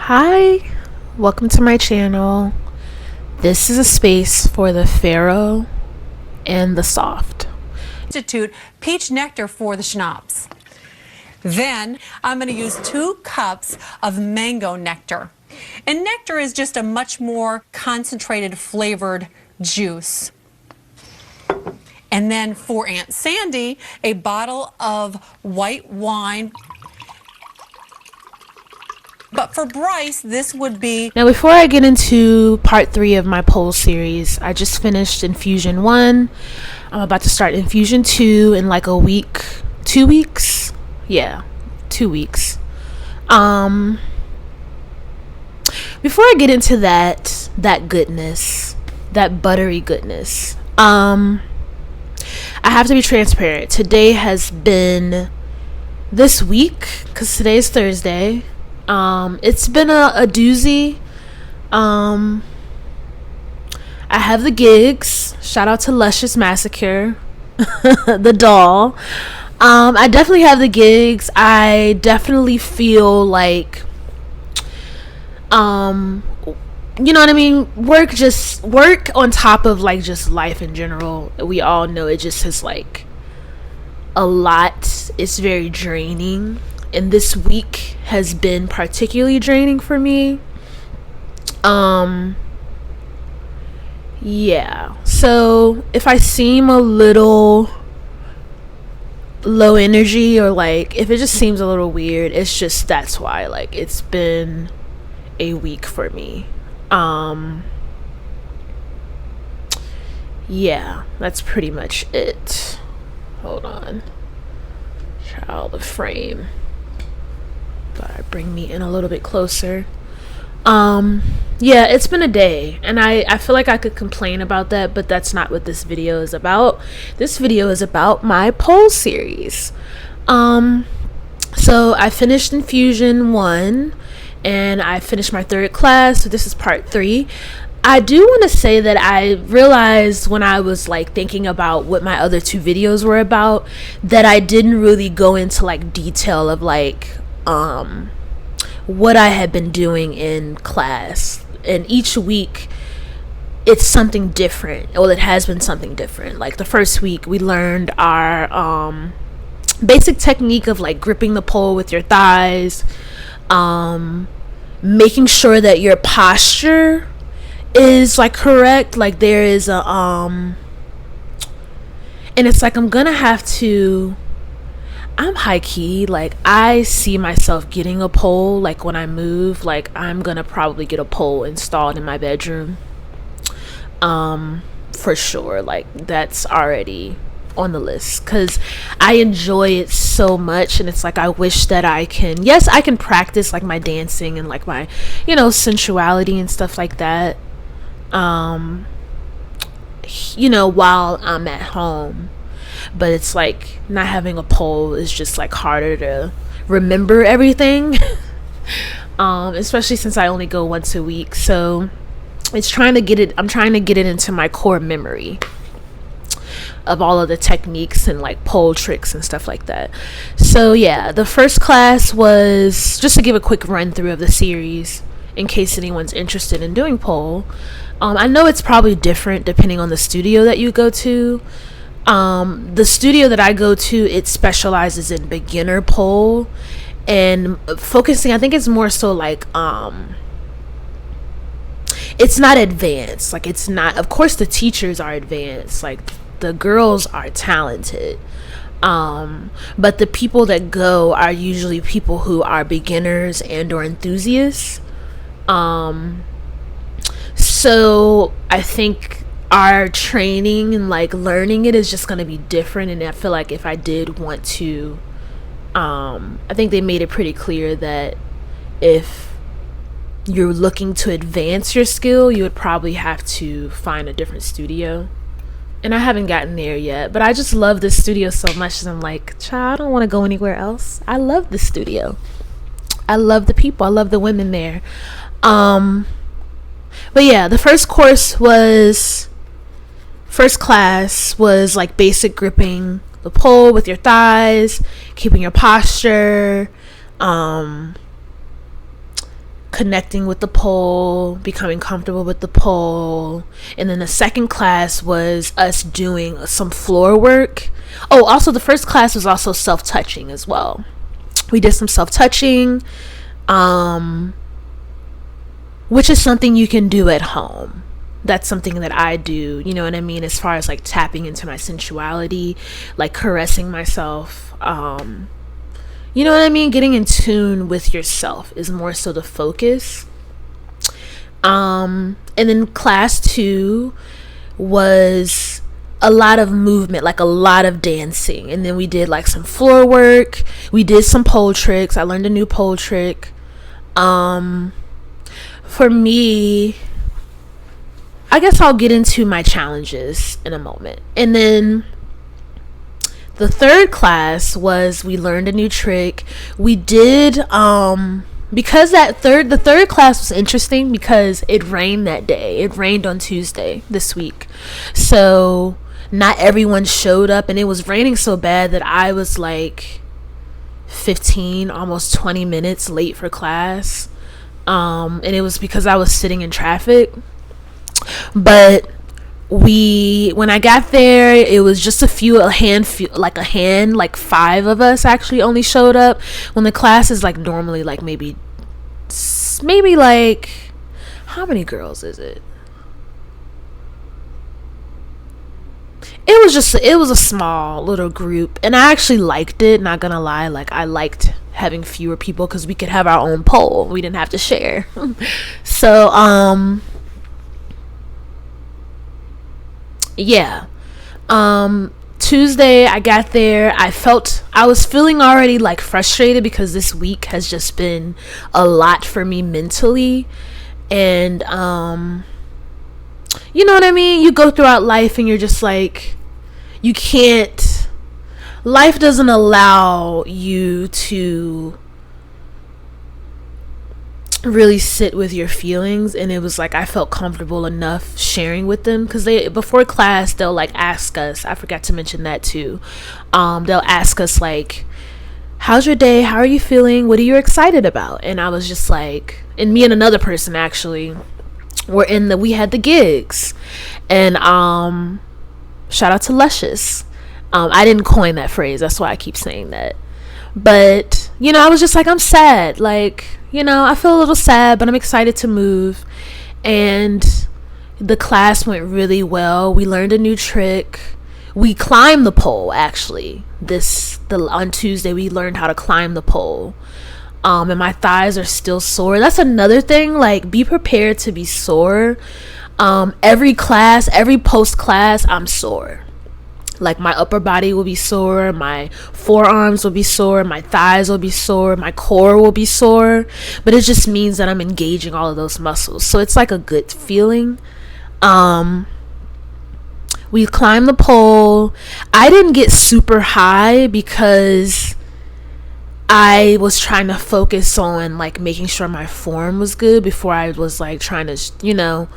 Hi, welcome to my channel. This is a space for the pharaoh and the soft. Substitute peach nectar for the schnapps. Then I'm going to use 2 cups of mango nectar. And nectar is just a much more concentrated flavored juice. And then for Aunt Sandy, a bottle of white wine. But for Bryce, this would be... Now, before I get into part 3 of my pole series, I just finished Infusion 1. I'm about to start Infusion 2 in like a week. 2 weeks? Yeah, 2 weeks. Before I get into that goodness, that buttery goodness, I have to be transparent. Today has been, this week, because today is Thursday, it's been a doozy. I have the gigs. Shout out to Luscious Massacre, the doll. I definitely have the gigs. I definitely feel like, you know what I mean? Work on top of like just life in general. We all know it just is like a lot. It's very draining. And this week has been particularly draining for me. Yeah. So if I seem a little low energy or like if it just seems a little weird, it's just that's why. Like it's been a week for me. Yeah, that's pretty much it. Hold on. Child of frame. Bring me in a little bit closer. Yeah, it's been a day, and I feel like I could complain about that, but that's not what this video is about. This video is about my pole series. So I finished Infusion 1 and I finished my 3rd class, so this is part 3. I do want to say that I realized when I was like thinking about what my other 2 videos were about that I didn't really go into like detail of like what I had been doing in class, and each week it's something different. Well, it has been something different. Like the first week we learned our basic technique of like gripping the pole with your thighs, making sure that your posture is like correct. Like there is a and it's like I'm high key, like I see myself getting a pole. Like when I move, like I'm gonna probably get a pole installed in my bedroom, for sure. Like that's already on the list because I enjoy it so much, and it's like I wish that I can practice like my dancing and like my sensuality and stuff like that while I'm at home. But it's like not having a pole is just like harder to remember everything. Especially since I only go once a week, so I'm trying to get it into my core memory of all of the techniques and like pole tricks and stuff like that. So yeah, the first class was just to give a quick run through of the series in case anyone's interested in doing pole. I know it's probably different depending on the studio that you go to. The studio that I go to, it specializes in beginner pole and focusing, I think it's more so like it's not advanced. Like it's not, of course the teachers are advanced, like the girls are talented, but the people that go are usually people who are beginners and or enthusiasts. So I think our training and like learning it is just going to be different, and I feel like if I did want to, I think they made it pretty clear that if you're looking to advance your skill, you would probably have to find a different studio, and I haven't gotten there yet. But I just love this studio so much that I'm like, child, I don't want to go anywhere else. I love this studio. I love the people. I love the women there. But yeah, the first class was like basic gripping the pole with your thighs, keeping your posture, connecting with the pole, becoming comfortable with the pole. And then the second class was us doing some floor work. Oh, also the first class was also self-touching as well. We did some self-touching, which is something you can do at home. That's something that I do, you know what I mean, as far as like tapping into my sensuality, like caressing myself, you know what I mean, getting in tune with yourself is more so the focus. And then class 2 was a lot of movement, like a lot of dancing. And then we did like some floor work, we did some pole tricks. I learned a new pole trick. For me, I guess I'll get into my challenges in a moment. And then the third class was, we learned a new trick. We did, because the third class was interesting because it rained that day. It rained on Tuesday this week. So not everyone showed up, and it was raining so bad that I was like 15, almost 20 minutes late for class. And it was because I was sitting in traffic. But when I got there, it was just like 5 of us actually only showed up, when the class is like normally like maybe like, how many girls is it? It was a small little group, and I actually liked it, not gonna lie. Like, I liked having fewer people because we could have our own pole. We didn't have to share. So yeah. Tuesday I got there, I was feeling already like frustrated because this week has just been a lot for me mentally. And you know what I mean, you go throughout life and you're just like, life doesn't allow you to really sit with your feelings. And it was like, I felt comfortable enough sharing with them, because before class they'll like ask us, I forgot to mention that too, they'll ask us like, how's your day, how are you feeling, what are you excited about? And I was just like, and me and another person actually we had the gigs, and shout out to Luscious. I didn't coin that phrase, that's why I keep saying that. But, you know, I was just like, I'm sad. Like, you know, I feel a little sad, but I'm excited to move. And the class went really well. We learned a new trick. We climbed the pole, actually. On Tuesday, we learned how to climb the pole. And my thighs are still sore. That's another thing. Like, be prepared to be sore. Every post class, I'm sore. Like, my upper body will be sore, my forearms will be sore, my thighs will be sore, my core will be sore. But it just means that I'm engaging all of those muscles. So it's like a good feeling. We climbed the pole. I didn't get super high because I was trying to focus on like making sure my form was good before I was like trying to, you know,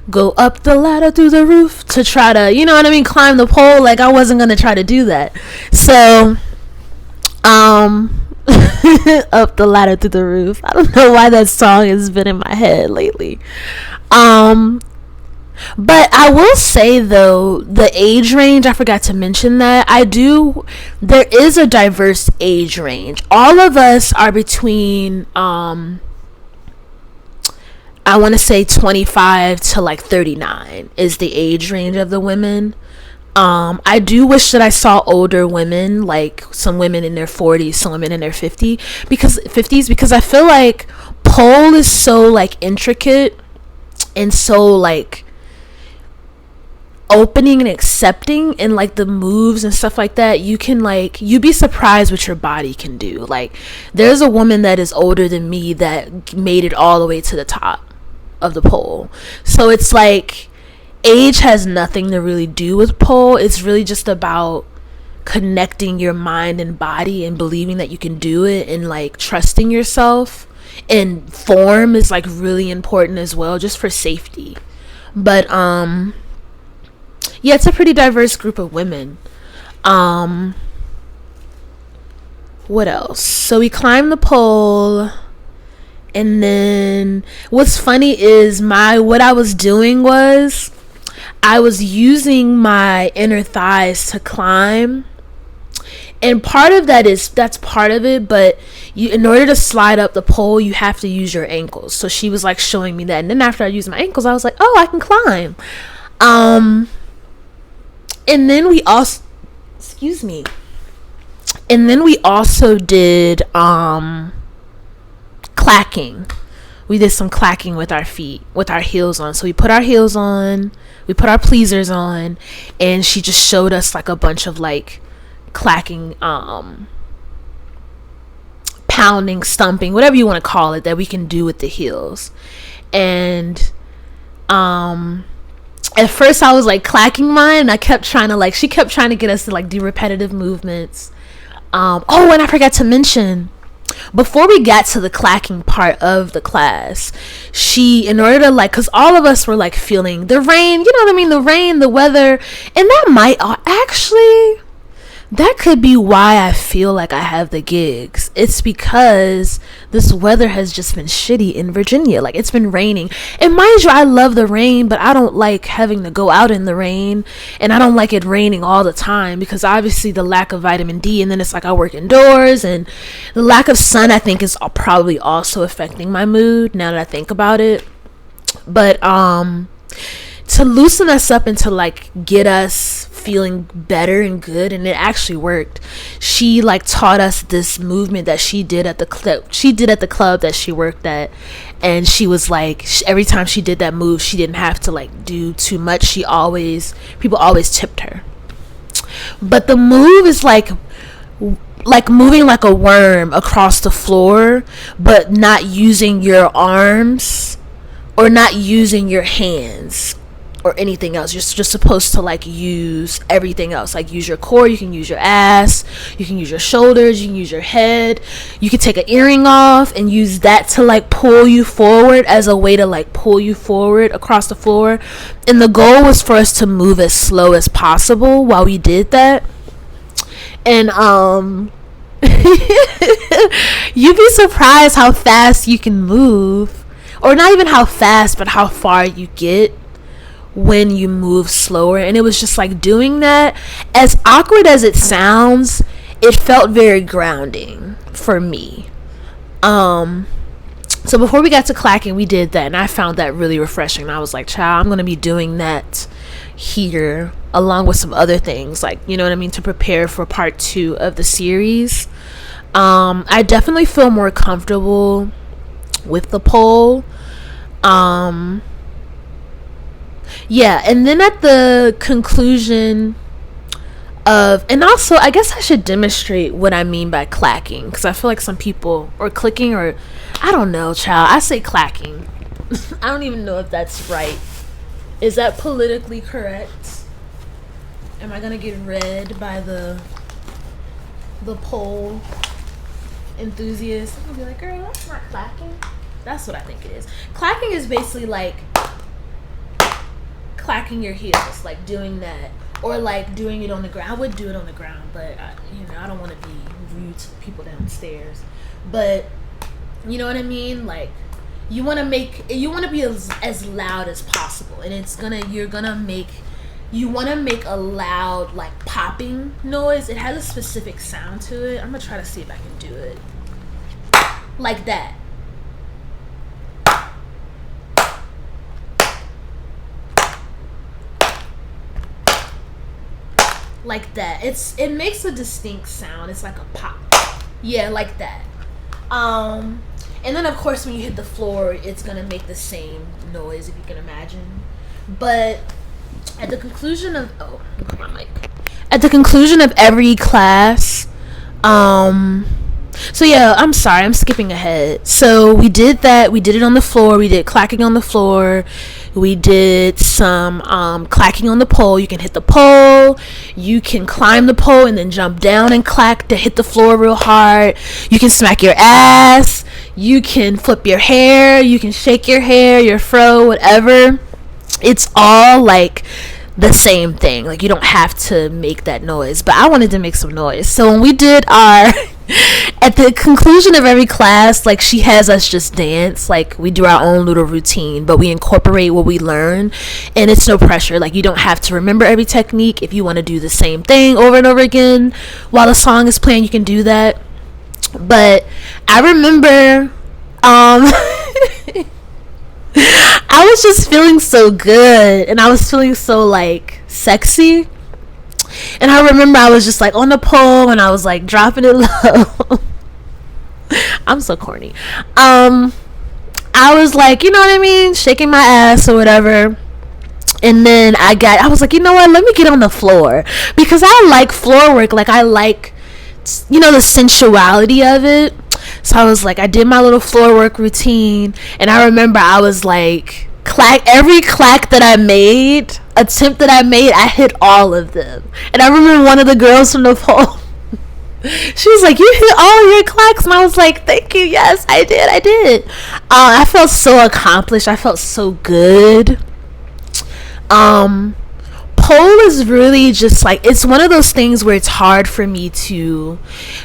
go up the ladder through the roof to try to, you know what I mean, climb the pole. Like, I wasn't gonna try to do that. So up the ladder through the roof, I don't know why that song has been in my head lately. But I will say though, the age range, I forgot to mention that. There is a diverse age range. All of us are between I want to say 25 to like 39 is the age range of the women. I do wish that I saw older women, like some women in their 40s, some women in their 50s, because I feel like pole is so like intricate and so like opening and accepting, and like the moves and stuff like that, you'd be surprised what your body can do. Like, there's a woman that is older than me that made it all the way to the top of the pole. So it's like, age has nothing to really do with pole. It's really just about connecting your mind and body and believing that you can do it, and like trusting yourself. And form is like really important as well, just for safety. But yeah, it's a pretty diverse group of women. What else? So we climbed the pole, And then what's funny is what I was doing was I was using my inner thighs to climb. And part of that's part of it, but in order to slide up the pole, you have to use your ankles. So she was like showing me that. And then after I used my ankles, I was like, oh, I can climb. And then we also, excuse me. And then we also did clacking. We did some clacking with our feet, with our heels on. So we put our heels on, we put our pleasers on, and she just showed us like a bunch of like clacking, pounding, stumping, whatever you want to call it, that we can do with the heels. And at first I was like clacking mine, and I kept trying to she kept trying to get us to like do repetitive movements. Oh, and I forgot to mention, before we got to the clacking part of the class, she, in order to because all of us were like feeling the rain, you know what I mean, the rain, the weather, and that might actually, that could be why I feel like I have the gigs. It's because this weather has just been shitty in Virginia. Like, it's been raining. And mind you, I love the rain, but I don't like having to go out in the rain. And I don't like it raining all the time because obviously the lack of vitamin D. And then it's like I work indoors. And the lack of sun, I think, is probably also affecting my mood now that I think about it. But to loosen us up and to like get us feeling better and good, and it actually worked. She like taught us this movement that she did at the club that she worked at, and she was like, every time she did that move, she didn't have to like do too much. People always tipped her. But the move is like moving like a worm across the floor, but not using your arms or not using your hands or anything else. You're just supposed to like use everything else. Like, use your core, you can use your ass, you can use your shoulders, you can use your head, you can take an earring off and use that to like pull you forward as a way to like pull you forward across the floor. And the goal was for us to move as slow as possible while we did that. And you'd be surprised how fast you can move, or not even how fast, but how far you get when you move slower. And it was just like doing that, as awkward as it sounds, it felt very grounding for me. So before we got to clacking, we did that, and I found that really refreshing. And I was like, child, I'm gonna be doing that here along with some other things, like, you know what I mean, to prepare for part 2 of the series. I definitely feel more comfortable with the pole. Yeah, and then at the conclusion of, and also I guess I should demonstrate what I mean by clacking, because I feel like some people, or clicking, or I don't know, child, I say clacking. I don't even know if that's right. Is that politically correct? Am I gonna get read by the pole enthusiast? I'm gonna be like, girl, that's not clacking. That's what I think it is. Clacking is basically like clacking your heels, like doing that, or like doing it on the ground. I would do it on the ground, but I don't want to be rude to the people downstairs. But you know what I mean? Like, you want to be as loud as possible, and you want to make a loud like popping noise. It has a specific sound to it. I'm gonna try to see if I can do it like that. Like that. It makes a distinct sound. It's like a pop. Yeah, like that. And then of course when you hit the floor, it's gonna make the same noise, if you can imagine. But at the conclusion of at the conclusion of every class, so yeah, I'm sorry, I'm skipping ahead. So we did that. We did it on the floor. We did clacking on the floor. We did some clacking on the pole. You can hit the pole. You can climb the pole and then jump down and clack to hit the floor real hard. You can smack your ass. You can flip your hair. You can shake your hair, your fro, whatever. It's all like the same thing. Like, you don't have to make that noise, but I wanted to make some noise. So when we did our at the conclusion of every class, like, she has us just dance. Like, we do our own little routine, but we incorporate what we learn, and it's no pressure. Like, you don't have to remember every technique. If you want to do the same thing over and over again while the song is playing, you can do that. But I remember I was just feeling so good, and I was feeling so, like, sexy. And I remember I was just, like, on the pole, and I was, like, dropping it low. I'm so corny. I was, like, you know what I mean, shaking my ass or whatever. And then I was like, you know what, let me get on the floor, because I like floor work. Like, I like, you know, the sensuality of it. So I was like, I did my little floor work routine, and I remember I was like, every clack that I made, attempt that I made, I hit all of them. And I remember one of the girls from the pole, she was like, you hit all your clacks, and I was like, thank you, yes, I did. I felt so accomplished. I felt so good. Pole is really just like, it's one of those things where it's hard for me to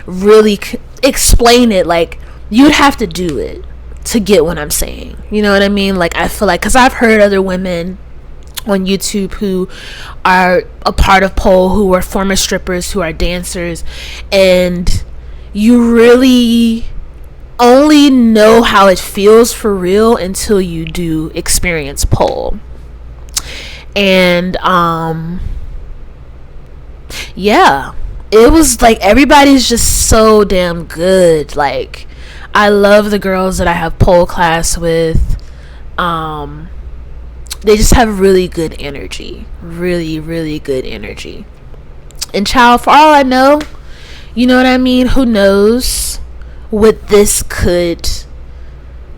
really explain it. Like, you'd have to do it to get what I'm saying, you know what I mean? Like, I feel like, because I've heard other women on YouTube who are a part of pole, who are former strippers, who are dancers, and you really only know how it feels for real until you do experience pole. And yeah, it was like, everybody's just so damn good. Like, I love the girls that I have pole class with. They just have really good energy, really good energy. And child, for all I know, you know what I mean, who knows what this could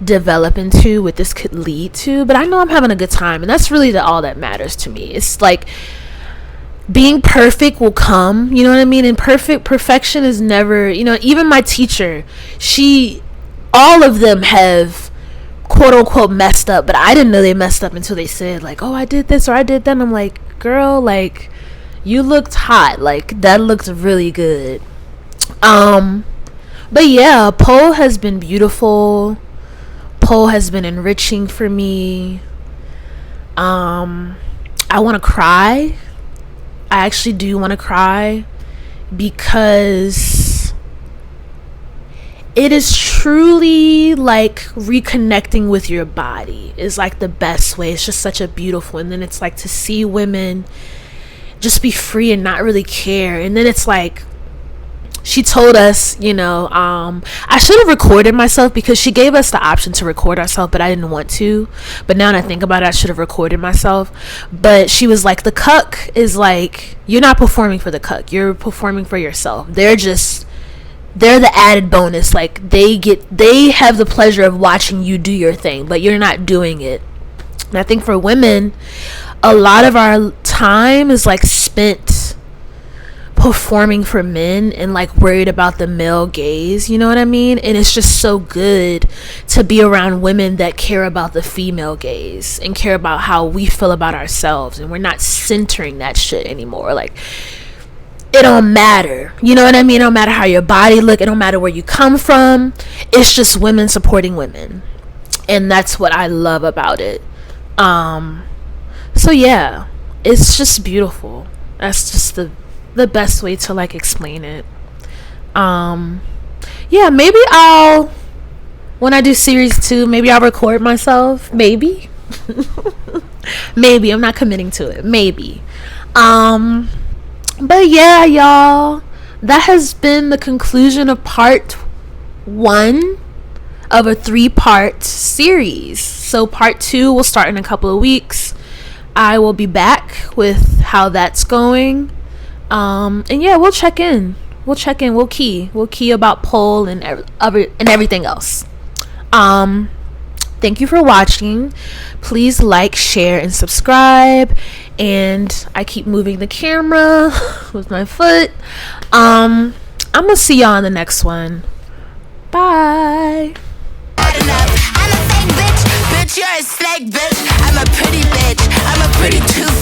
develop into, what this could lead to, but I know I'm having a good time, and that's really all that matters to me. It's like, being perfect will come, you know what I mean? And perfection is never, you know, even my teacher, all of them have quote unquote messed up, but I didn't know they messed up until they said, like, oh, I did this or I did that. And I'm like, girl, like, you looked hot, like, that looked really good. But yeah, pole has been beautiful. Pole has been enriching for me. I want to cry. I actually do want to cry, because it is truly like reconnecting with your body is like the best way. It's just such a beautiful, and then it's like to see women just be free and not really care. And then it's like, she told us, you know, I should have recorded myself, because she gave us the option to record ourselves, but I didn't want to. But now that I think about it, I should have recorded myself. But she was like, the cuck is like, you're not performing for the cuck, you're performing for yourself. They're the added bonus. Like, they have the pleasure of watching you do your thing, but you're not doing it. And I think for women, a lot of our time is like spent performing for men and like worried about the male gaze, you know what I mean? And it's just so good to be around women that care about the female gaze and care about how we feel about ourselves, and we're not centering that shit anymore. Like, it don't matter, you know what I mean? It don't matter how your body look, it don't matter where you come from. It's just women supporting women, and that's what I love about it. So yeah, it's just beautiful. That's just the best way to like explain it. Yeah, maybe when I do series 2, maybe I'll record myself, maybe. Maybe, I'm not committing to it, maybe. But yeah, y'all, that has been the conclusion of part 1 of a 3-part series. So part 2 will start in a couple of weeks. I will be back with how that's going. And yeah, we'll check in. We'll key about pole and everything else. Thank you for watching. Please like, share, and subscribe. And I keep moving the camera with my foot. I'm gonna see y'all in the next one. Bye. I'm a fake bitch, you're a snake bitch. I'm a pretty bitch, I'm a